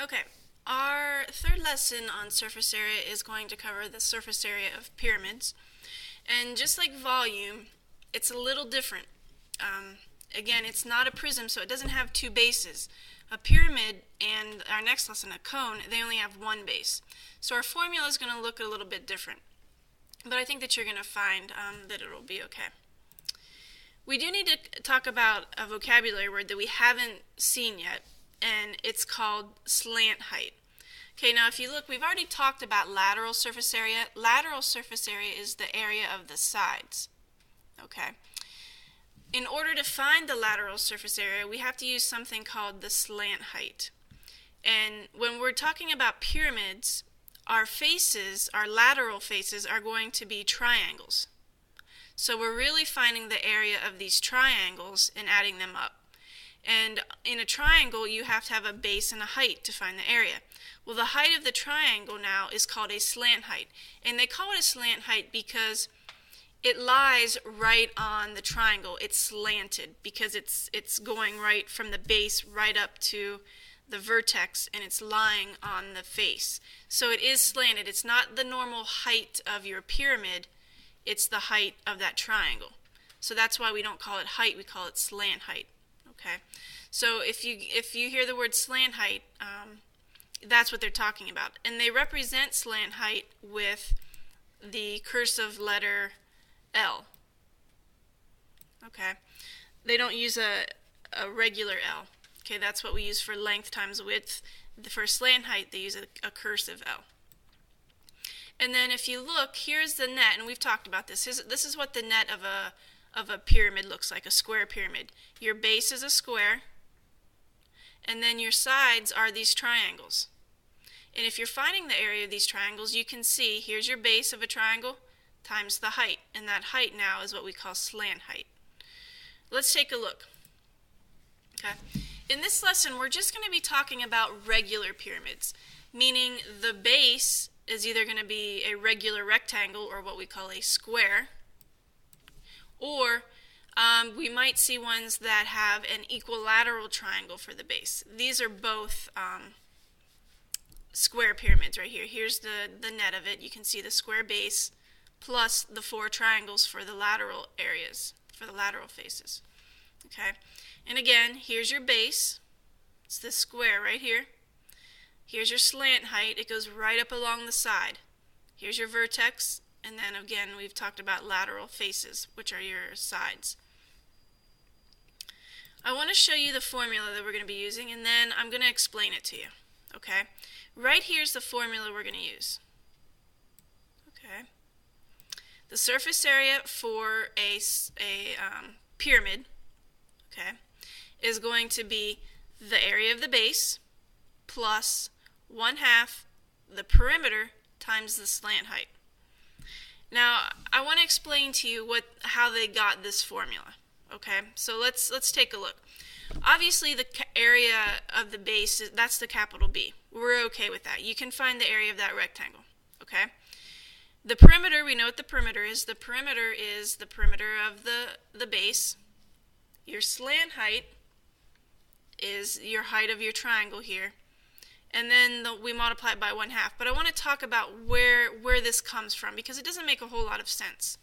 Okay, our third lesson on surface area is going to cover the surface area of pyramids. And just like volume, it's a little different. Again, it's not a prism, so it doesn't have two bases. A pyramid and our next lesson, a cone, they only have one base. So our formula is going to look a little bit different. But I think that you're going to find that it will be okay. We do need to talk about a vocabulary word that we haven't seen yet, and it's called slant height. Okay, now if you look, we've already talked about lateral surface area. Lateral surface area is the area of the sides. Okay. In order to find the lateral surface area, we have to use something called the slant height. And when we're talking about pyramids, our faces, our lateral faces, are going to be triangles. So we're really finding the area of these triangles and adding them up. And in a triangle, you have to have a base and a height to find the area. Well, the height of the triangle now is called a slant height. And they call it a slant height because it lies right on the triangle. It's slanted because it's going right from the base right up to the vertex, and it's lying on the face. So it is slanted. It's not the normal height of your pyramid. It's the height of that triangle. So that's why we don't call it height. We call it slant height. Okay. So if you hear the word slant height, that's what they're talking about. And they represent slant height with the cursive letter L. Okay. They don't use a regular L. Okay, that's what we use for length times width. For slant height, they use a cursive L. And then if you look, here's the net, and we've talked about this. This is what the net of a pyramid looks like, a square pyramid. Your base is a square, and then your sides are these triangles. And if you're finding the area of these triangles, you can see here's your base of a triangle times the height, and that height now is what we call slant height. Let's take a look. Okay. In this lesson, we're just going to be talking about regular pyramids, meaning the base is either going to be a regular rectangle or what we call a square, or we might see ones that have an equilateral triangle for the base. These are both square pyramids right here. Here's the net of it. You can see the square base plus the four triangles for the lateral areas, for the lateral faces. Okay, and again, here's your base. It's this square right here. Here's your slant height. It goes right up along the side. Here's your vertex, and then again, we've talked about lateral faces, which are your sides. I want to show you the formula that we're going to be using, and then I'm going to explain it to you. Okay, right here's the formula we're going to use. Okay, the surface area for a pyramid, okay, is going to be the area of the base plus 1/2 the perimeter times the slant height. Now, I want to explain to you how they got this formula. Okay, so let's take a look. Obviously, the area of the base, that's the capital B. We're okay with that. You can find the area of that rectangle. Okay. The perimeter, we know what the perimeter is. The perimeter is the perimeter of the base. Your slant height is your height of your triangle here. And then we multiply it by 1/2. But I want to talk about where this comes from because it doesn't make a whole lot of sense.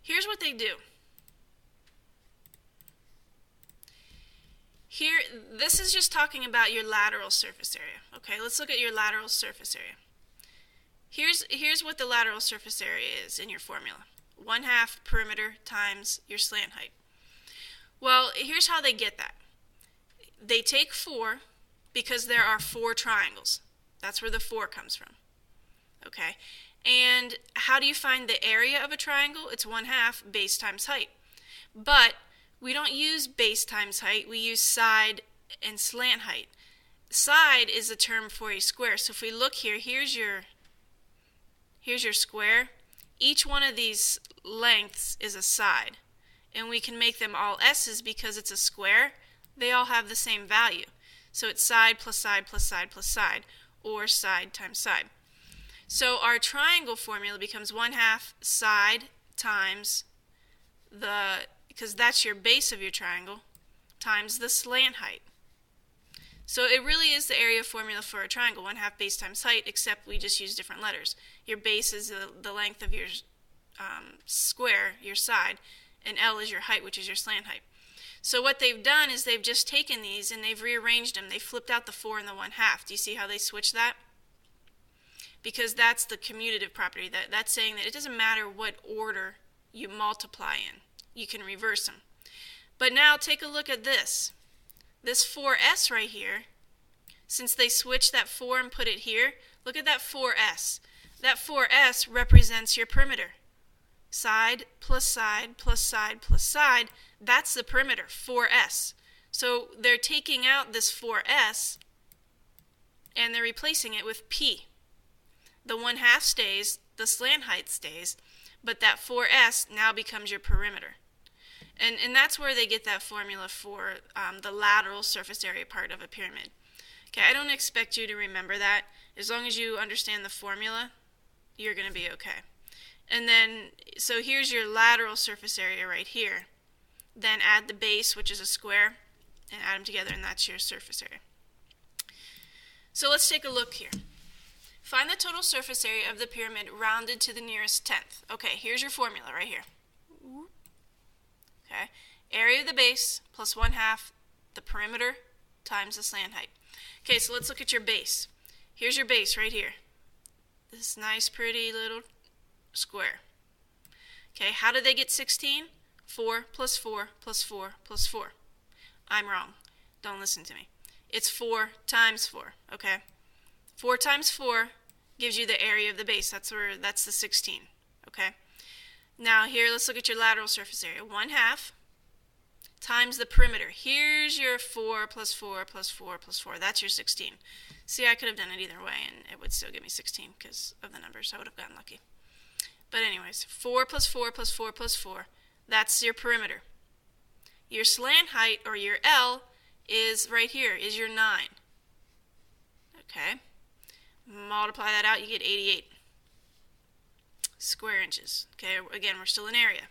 Here's what they do. Here, this is just talking about your lateral surface area. Okay, let's look at your lateral surface area. Here's what the lateral surface area is in your formula. 1/2 perimeter times your slant height. Well, here's how they get that. They take 4 because there are 4 triangles. That's where the 4 comes from. Okay, and how do you find the area of a triangle? It's 1/2 base times height. But we don't use base times height. We use side and slant height. Side is a term for a square. So if we look here, here's your square. Each one of these lengths is a side. And we can make them all S's because it's a square. They all have the same value. So it's side plus side plus side plus side, or side times side. So our triangle formula becomes 1/2 side times because that's your base of your triangle, times the slant height. So it really is the area formula for a triangle, 1/2 base times height, except we just use different letters. Your base is the length of your square, your side, and L is your height, which is your slant height. So what they've done is they've just taken these and they've rearranged them. They flipped out the 4 and the 1/2. Do you see how they switched that? Because that's the commutative property. That's saying that it doesn't matter what order you multiply in. You can reverse them. But now take a look at this. This 4s right here, since they switched that 4 and put it here, look at that 4s. That 4s represents your perimeter. Side plus side plus side plus side, that's the perimeter, 4s. So they're taking out this 4s and they're replacing it with p. The 1/2 stays, the slant height stays, but that 4s now becomes your perimeter. And that's where they get that formula for the lateral surface area part of a pyramid. Okay, I don't expect you to remember that. As long as you understand the formula, you're going to be okay. And then, so here's your lateral surface area right here. Then add the base, which is a square, and add them together, and that's your surface area. So let's take a look here. Find the total surface area of the pyramid rounded to the nearest tenth. Okay, here's your formula right here. Okay, area of the base plus 1/2 the perimeter times the slant height. Okay, so let's look at your base. Here's your base right here. This nice, pretty little square. Okay, how did they get 16? 4 plus 4 plus 4 plus 4. I'm wrong. Don't listen to me. It's 4 times 4, okay? 4 times 4 gives you the area of the base. That's the 16, okay? Now here, let's look at your lateral surface area. 1/2 times the perimeter. Here's your 4 plus 4 plus 4 plus 4. That's your 16. See, I could have done it either way, and it would still give me 16 because of the numbers. I would have gotten lucky. But anyways, 4 plus 4 plus 4 plus 4. That's your perimeter. Your slant height, or your L, is right here, is your 9. Okay? Multiply that out, you get 88 square inches. Okay, again, we're still in area.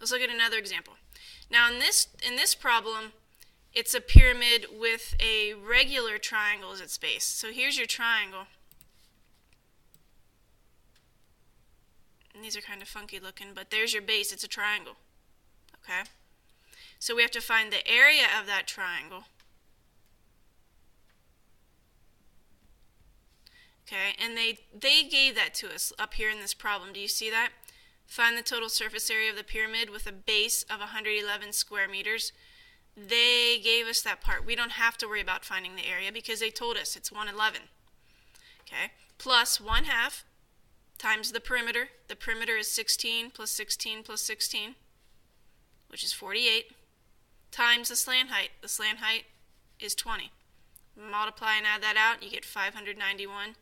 Let's look at another example. Now in this problem, it's a pyramid with a regular triangle as its base. So here's your triangle. And these are kind of funky looking, but there's your base. It's a triangle. Okay? So we have to find the area of that triangle. Okay, and they gave that to us up here in this problem. Do you see that? Find the total surface area of the pyramid with a base of 111 square meters. They gave us that part. We don't have to worry about finding the area because they told us it's 111. Okay, plus 1/2 times the perimeter. The perimeter is 16 plus 16 plus 16, which is 48, times the slant height. The slant height is 20. Multiply and add that out, you get 591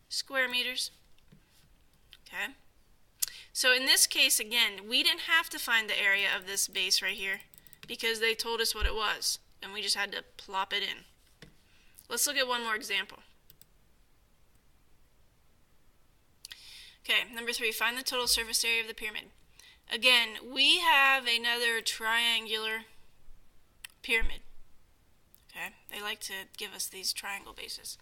square meters. Okay. So in this case, again, we didn't have to find the area of this base right here because they told us what it was, and we just had to plop it in. Let's look at one more example. Okay, number 3, find the total surface area of the pyramid. Again, we have another triangular pyramid. Okay, they like to give us these triangle bases.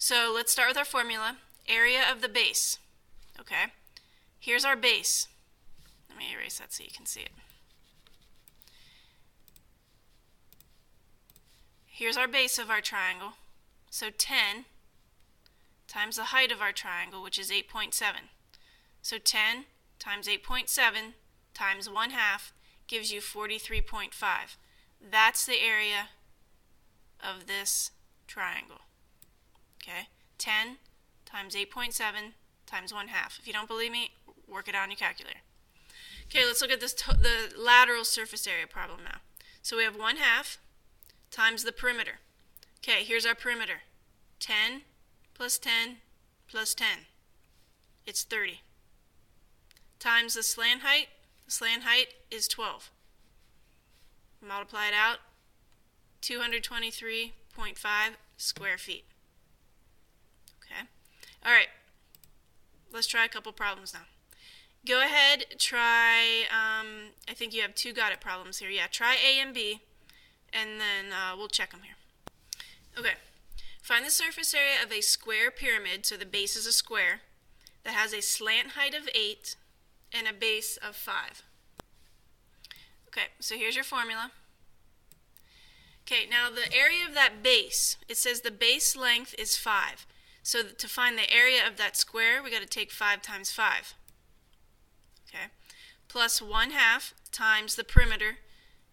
So let's start with our formula. Area of the base. Okay, here's our base. Let me erase that so you can see it. Here's our base of our triangle. So 10 times the height of our triangle, which is 8.7. So 10 times 8.7 times 1/2 gives you 43.5. That's the area of this triangle. Okay, 10 times 8.7 times 1/2. If you don't believe me, work it out on your calculator. Okay, let's look at this the lateral surface area problem now. So we have 1/2 times the perimeter. Okay, here's our perimeter. 10 plus 10 plus 10. It's 30. Times the slant height. The slant height is 12. Multiply it out. 223.5 square feet. Okay. All right. Let's try a couple problems now. Go ahead, try, I think you have 2 got it problems here. Yeah, try A and B, and then we'll check them here. Okay. Find the surface area of a square pyramid, so the base is a square, that has a slant height of 8 and a base of 5. Okay, so here's your formula. Okay, now the area of that base, it says the base length is 5. So to find the area of that square, we got to take 5 times 5. Okay, plus 1/2 times the perimeter.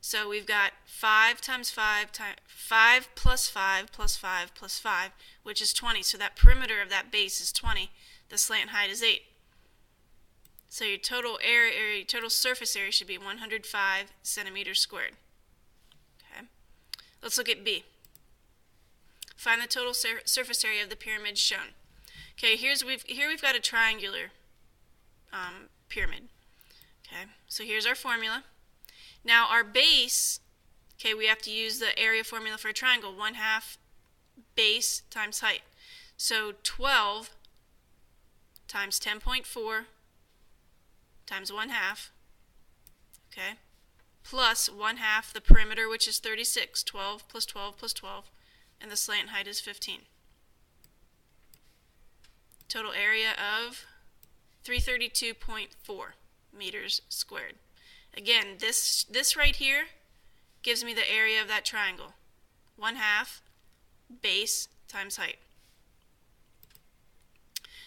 So we've got 5 times 5, 5 plus 5 plus 5 plus 5, which is 20. So that perimeter of that base is 20. The slant height is 8. So your total area, total surface area should be 105 centimeters squared. Okay. Let's look at B. Find the total surface area of the pyramid shown. Okay, here we've got a triangular pyramid. Okay, so here's our formula. Now our base, okay, we have to use the area formula for a triangle, 1/2 base times height. So 12 times 10.4 times 1/2, okay, plus 1/2 the perimeter, which is 36, 12 plus 12 plus 12, and the slant height is 15. Total area of 332.4 meters squared. Again, this right here gives me the area of that triangle. 1/2 base times height.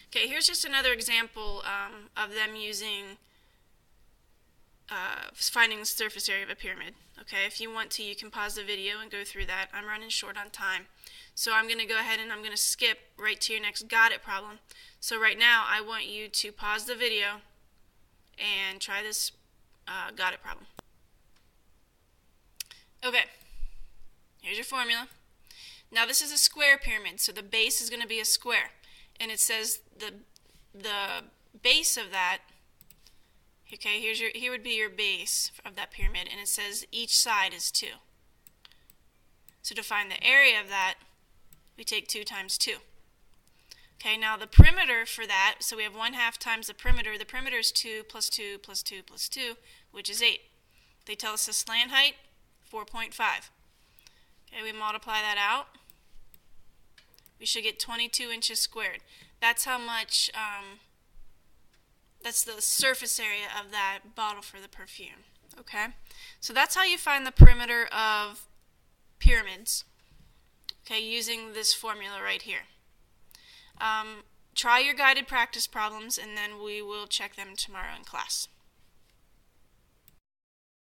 Okay, here's just another example of them using finding the surface area of a pyramid. Okay, if you want to, you can pause the video and go through that. I'm running short on time. So I'm going to go ahead and I'm going to skip right to your next got it problem. So right now I want you to pause the video and try this got it problem. Okay, here's your formula. Now this is a square pyramid, so the base is going to be a square. And it says the base of that, okay, here would be your base of that pyramid, and it says each side is 2. So to find the area of that, we take 2 times 2. Okay, now the perimeter for that, so we have 1/2 times the perimeter. The perimeter is 2 plus 2 plus 2 plus 2, which is 8. They tell us the slant height, 4.5. Okay, we multiply that out. We should get 22 inches squared. That's how much, that's the surface area of that bottle for the perfume. Okay, so that's how you find the perimeter of pyramids, okay, using this formula right here. Try your guided practice problems, and then we will check them tomorrow in class.